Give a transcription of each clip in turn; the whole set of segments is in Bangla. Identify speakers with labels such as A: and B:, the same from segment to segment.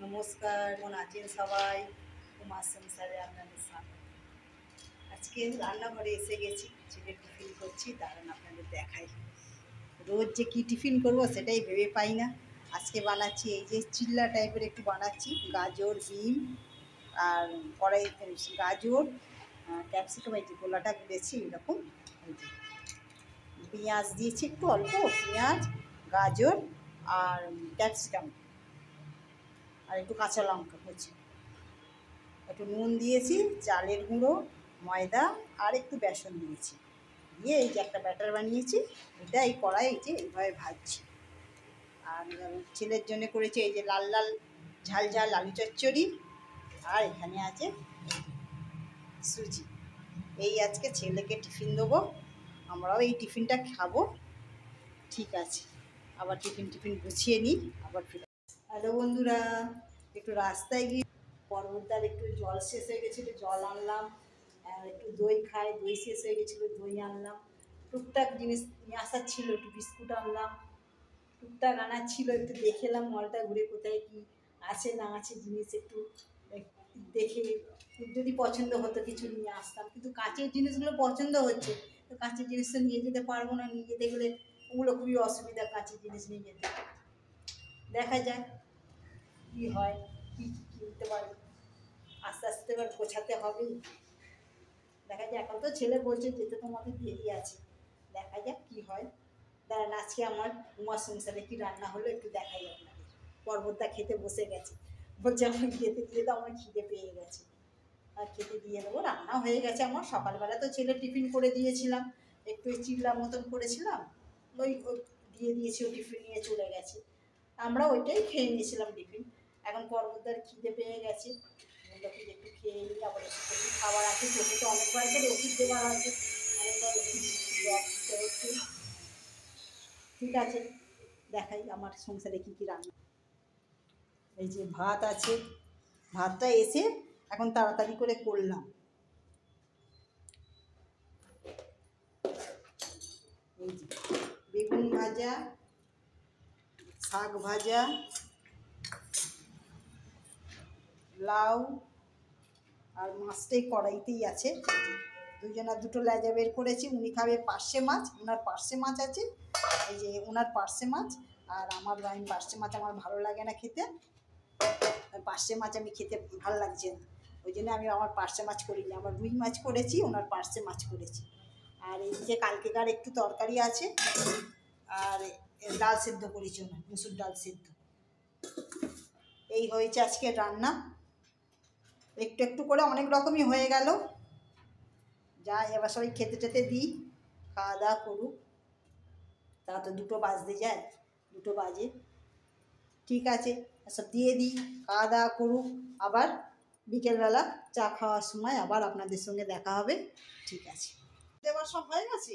A: নমস্কার, কেমন আছেন সবাই? কুমার সংসারে আপনাদের স্বাগত। আজকে রান্নাঘরে এসে গেছি, ছেলে টিফিন করছি, দাঁড়ান আপনাদের দেখাই। রোজ যে কী টিফিন করব সেটাই ভেবে পাই না। আজকে বানাচ্ছি এই যে চিল্লা টাইপের একটু বানাচ্ছি, গাজর, বিন আর কড়াই গাজর, ক্যাপসিকাম, এই যে গোলাটা গুলেছি এরকম, এই যে পেঁয়াজ দিয়েছি একটু অল্প, পেঁয়াজ, গাজর আর ক্যাপসিকাম আর একটু কাঁচা লঙ্কা কুচি, একটু নুন দিয়েছি, চালের গুঁড়ো, ময়দা আর একটু বেসন দিয়েছি, দিয়ে এই যে একটা ব্যাটার বানিয়েছি, এটা এই কড়াই এই যে এইভাবে ভাজছি। আর ছেলের জন্য করেছি এই যে লাল লাল ঝাল ঝাল আলু চচ্চড়ি, আর এখানে আছে সুজি। এই আজকে ছেলেকে টিফিন দেবো, আমরাও এই টিফিনটা খাবো। ঠিক আছে, আবার টিফিন গুছিয়ে নিই, আবার ফিরে। হ্যালো বন্ধুরা, একটু রাস্তায় গিয়ে পর্বতদার একটু জল শেষ হয়ে গেছিলো, জল আনলাম। একটু দই খাই, দই শেষ হয়ে গেছিলো, দই আনলাম। টুকটাক জিনিস নিয়ে আসার ছিল, একটু বিস্কুট আনলাম, টুকটাক আনার ছিল। একটু দেখেলাম মলটা ঘুরে কোথায় কি আছে না আছে জিনিস, একটু দেখে যদি পছন্দ হতো কিছু নিয়ে আসতাম, কিন্তু কাঁচের জিনিসগুলো পছন্দ হচ্ছে, তো কাঁচের জিনিস তো নিয়ে যেতে পারবো না, নিয়ে যেতে গেলে ওগুলো খুবই অসুবিধা, কাঁচের জিনিস নিয়ে যেতে। দেখা যাক কী হয়, কী কিনতে পারি, আস্তে আস্তে এবার গোছাতে হবে। দেখা যাক, এখন তো ছেলে বলছে যেতে তোমাদের দেরি আছে, দেখা যাক কী হয়। দাঁড়ান, আজকে আমার উমার সংসারে কী রান্না হলো একটু দেখাই আপনাদের। পর্বতটা খেতে বসে গেছে, বলছে আমার খেতে দিয়ে দাও, আমার খিদে পেয়ে গেছে, আর খেতে দিয়ে দেবো। রান্না হয়ে গেছে আমার, সকালবেলা তো ছেলে টিফিন করে দিয়েছিলাম, একটু চিল্লা মতন করেছিলাম, ওই দিয়ে দিয়েছি, ও টিফিন নিয়ে চলে গেছে, আমরা ওইটাই খেয়ে নিয়েছিলাম টিফিন। এখন পর্বতার খিদে পেয়ে গেছে, ওকে একটু খেয়ে নিই, আবার একটু ওষুধ খাবার আছে, চোখে তো অনেকবার করে ওষুধ দেওয়ার আছে, অনেকবার ওষুধ দিতে হচ্ছে। ঠিক আছে, দেখাই আমার সংসারে কী কী রান্না। এই যে ভাত আছে, ভাতটা এসে এখন তাড়াতাড়ি করে করলাম। এই যে বেগুন ভাজা, শাক ভাজা, লাউ, আর মাছটাই কড়াইতেই আছে। দুজনার দুটো লেজা বের করেছি, উনি খাবে পার্শে মাছ, ওনার পার্শে মাছ আছে, এই যে ওনার পার্শে মাছ, আর আমার আমি পার্শে মাছ আমার ভালো লাগে না খেতে, পার্শে মাছ আমি খেতে ভালো লাগছে না, ওই জন্য আমি আমার পার্শে মাছ করিনি, আমার রুই মাছ করেছি, ওনার পার্শে মাছ করেছি। আর এই যে কালকেকার একটু তরকারি আছে, আর ডাল সেদ্ধ করেছি, ওনার মুসুর ডাল সেদ্ধ। এই হয়েছে আজকে রান্না, একটু একটু করে অনেক রকমই হয়ে গেল। যাই, এবার সবাই খেতে টেতে দিই, খাওয়া দাওয়া করুক, তা তো 2টো বাজতে যায়, 2টো বাজে। ঠিক আছে, সব দিয়ে দিই, খাওয়া দাওয়া করুক, আবার বিকেলবেলা চা খাওয়ার সময় আবার আপনাদের সঙ্গে দেখা হবে। ঠিক আছে, এবার সব হয়ে গেছে,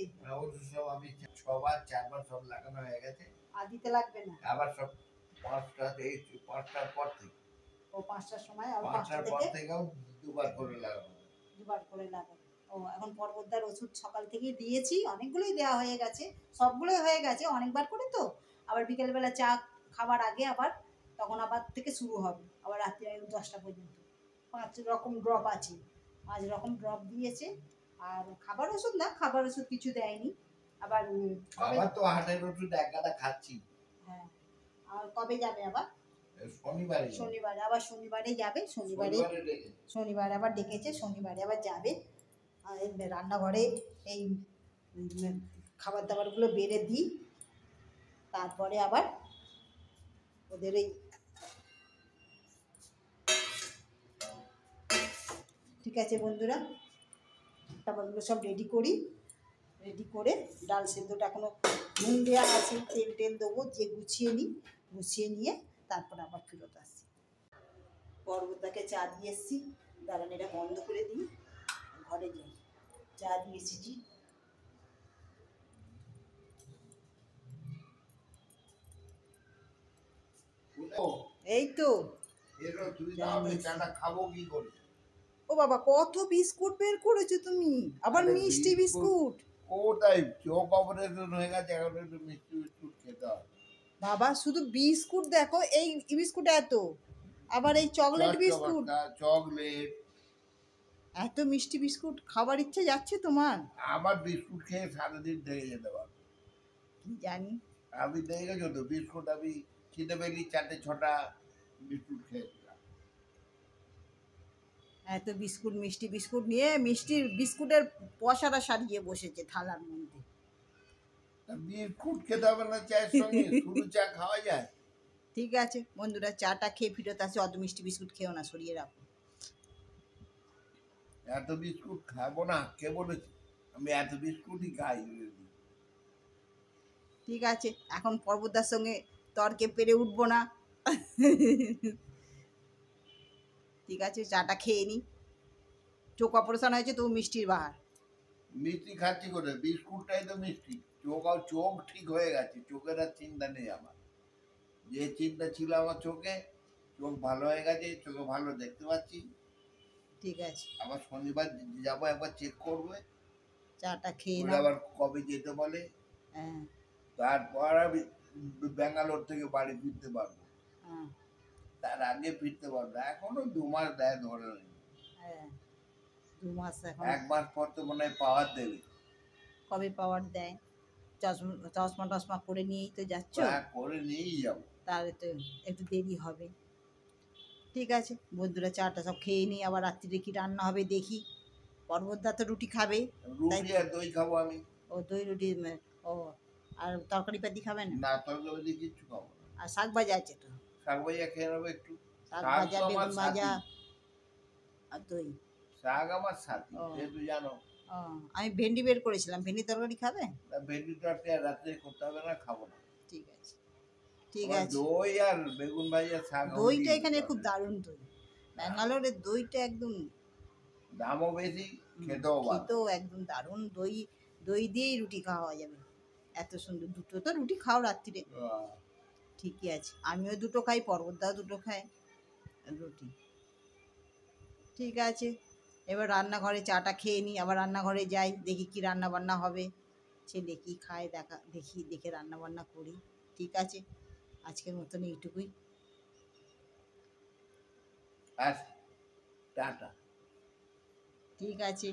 B: সব আমি 6বার 4বার সব লাগানো হয়ে গেছে,
A: আর দিতে লাগবে না।
B: আবার সব 5টার পর থেকে,
A: ও 5টার সময়, আর 5টা
B: 5টার পর
A: থেকে
B: থেকেও 2বার করে লাগানো।
A: 2বার করে লাগাবে। ও, এখন পর্বতদার ওষুধ সকাল থেকেই দিয়েছি, অনেকগুলোই দেওয়া হয়ে গেছে, সবগুলোই হয়ে গেছে অনেকবার করে, তো আবার বিকেলবেলা চা খাবার আগে আবার তখন আবার থেকে শুরু হবে, আবার রাত্রি 10টা পর্যন্ত 5 রকম ড্রপ আছে, 5 রকম ড্রপ দিয়েছে। আর খাবার ওষুধ না, খাবার ওষুধ কিছু দেয়নি। আবার
B: আবার তো হাটের ওষুধ এক গাদা খাচ্ছি।
A: হ্যাঁ, আর কবে যাবে আবার?
B: শনিবারে।
A: শনিবারে, আবার শনিবারে যাবে, শনিবারে আবার ডেকেছে, শনিবারে আবার যাবে। আর রান্নাঘরে এই খাবার দাবারগুলো বেড়ে দিই, তারপরে আবার ওদের এই, ঠিক আছে বন্ধুরা, খাবারগুলো সব রেডি করি, রেডি করে ডাল সেদ্ধটা এখনও নুন দেওয়া আছে, তেল টেল দেবো, দিয়ে গুছিয়ে নিই, গুছিয়ে নিয়ে তারপর আবার ফেরত আসি। পর্বতাকে চা দিয়ে এসেছি, দাঁড়ান এটা বন্ধ করে দিই, ঘরে যাই, চা দিয়ে এসেছি। এই তো
B: খাবো কি করে?
A: ও বাবা, কত বিস্কুট বের করেছো তুমি, আবার মিষ্টি বিস্কুট।
B: কোথায় চোখ অপারেশন হয়ে গেছে, এখন একটু মিষ্টি বিস্কুট খেতে হবে।
A: বাবা শুধু বিস্কুট দেখো, এই বিস্কুট এত, আবার এই চকলেট বিস্কুট,
B: চকলেট।
A: এত মিষ্টি বিস্কুট খাবার ইচ্ছে যাচ্ছে তোমার?
B: আমার বিস্কুট খেয়ে সারাদিন থেকে যেতে পারবো।
A: কি জানি।
B: আমি দেখে গেছো তো বিস্কুট, আমি খিদে পেলি 4-6টা বিস্কুট খেয়েছিলাম।
A: এত বিস্কুট, মিষ্টি বিস্কুট নিয়ে মিষ্টির বিস্কুটের পয়সাটা সারিয়ে বসেছে থালার মধ্যে।
B: তা বিস্কুট খেতে হবে না চায়ের সঙ্গে? শুধু চা খাওয়া যায়?
A: ঠিক আছে বন্ধুরা, চাটা খেয়ে ফিরত আসে, অত মিষ্টি বিস্কুট খেও না, সরিয়ে রাখো।
B: এত বিস্কুট খাবো না, কে বলেছে? আমি এত বিস্কুটই খাই।
A: ঠিক আছে, এখন পর্বতার সঙ্গে তর্কে পেরে উঠবো না। ঠিক আছে, চাটা খেয়ে নি। চোখ অপারেশন হয়েছে তবু মিষ্টির বাহার।
B: মিষ্টি খাচ্ছি করে, বিস্কুটটাই তো মিষ্টি। চোখ ঠিক হয়ে গেছে, চোখের আর চিন্তা নেই আমার। যে চিন্তা ছিল আমার চোখে, চোখ ভালো হয়ে গেছে, চোখে ভালো দেখতে পাচ্ছি।
A: ঠিক আছে,
B: আবার শনিবার যাবো, একবার চেক করবে,
A: চাটা খেয়ে
B: ওরা
A: নাও।
B: আবার কবে যেতে বলে।
A: হ্যাঁ,
B: তারপর আমি ব্যাঙ্গালোর থেকে বাড়ি ফিরতে পারবো।
A: হ্যাঁ,
B: তার আগে ফিরতে পারবো, এখনো 2 মাস দেয় ধরে নেই।
A: হ্যাঁ, 2 মাস এখন।
B: 1 মাস পর তো মনে হয় পাওয়ার দেবে।
A: কবে পাওয়ার দেয়? চশমা চশমা টশমা করে নিয়েই তো যাচ্ছ,
B: করে নিয়েই যাবো।
A: তাহলে তো একটু দেরি হবে। ঠিক আছে বন্ধুরা, চাটা সব খেয়ে নিই, আবার রাত্রিরে কি রান্না হবে দেখি। পর্বতদা তো রুটি খাবে, তাই
B: রুটি
A: তো?
B: আর দই খাবো আমি।
A: ও দই রুটি, ও আর তরকারি পাতি খাবে না?
B: না, তরকারি কিচ্ছু খাবো না।
A: আর শাক ভাজা আছে তো,
B: শাক ভাজা খেয়ে নেবো একটু।
A: শাক
B: শাক
A: ভাজা,
B: তো আমার
A: বেগুন ভাজা
B: সাথী।
A: আর দই।
B: শাক আমার সাথী,
A: ও।
B: যেহেতু জানো।
A: ও, আমি ভেন্ডি বের করেছিলাম, ভেন্ডি তরকারি খাবে?
B: তা ভেন্ডি তরকারি আর রাত্রে করতে হবে না, খাবো না।
A: ঠিক আছে, ঠিক
B: আমার
A: আছে।
B: দই আর বেগুন ভাজা, শাক
A: দইটা
B: হলেই
A: এখানে খুব
B: হবে।
A: দারুণ দই, ব্যাঙ্গালোরের দইটা একদম
B: দামও বেশি, খেতেও ভালো।
A: খেতেও একদম দারুণ। দই, দই দিয়েই রুটি খাওয়া যাবে, এত সুন্দর। দুটো তো রুটি খাও রাত্রিরে,
B: আহ,
A: ঠিকই আছে। আমিও দুটো খাই, পর্বতদাও দুটো খায় রুটি। ঠিক আছে, এবার রান্নাঘরে চাটা খেয়ে নিই, আবার রান্নাঘরে যাই, দেখি কি রান্না বান্না হবে। ছেলে কি খায় দেখে রান্না বান্না করি। ঠিক আছে, আজকের মতন এইটুকুই।
B: আর টাটা।
A: ঠিক আছে।